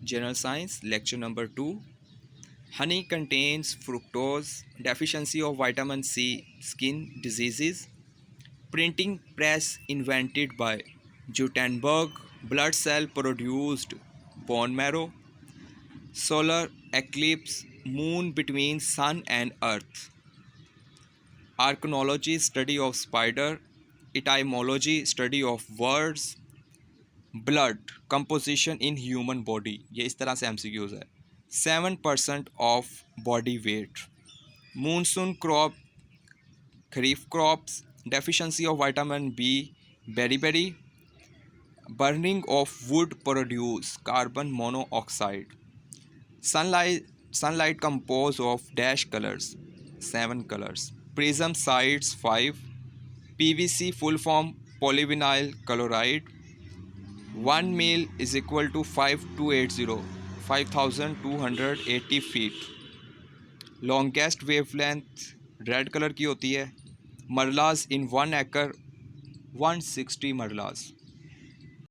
General Science, lecture number 2. Honey contains fructose, deficiency of vitamin C, skin diseases, printing press invented by Gutenberg, blood cell produced bone marrow, solar eclipse, moon between sun and earth, archaeology study of spider, etymology study of words, blood composition in human body, ये इस तरह से MCQs है। 7% of body weight, monsoon crop, kharif crops, deficiency of vitamin B, berry, burning of wood produce carbon monoxide, sunlight compose of dash colours, 7 colours, prism sides 5, PVC full form polyvinyl chloride, 1 mil is equal to 5280 feet. Longest wavelength red colour की होती है। मरलाज इन 1 acre 160 मरलाज।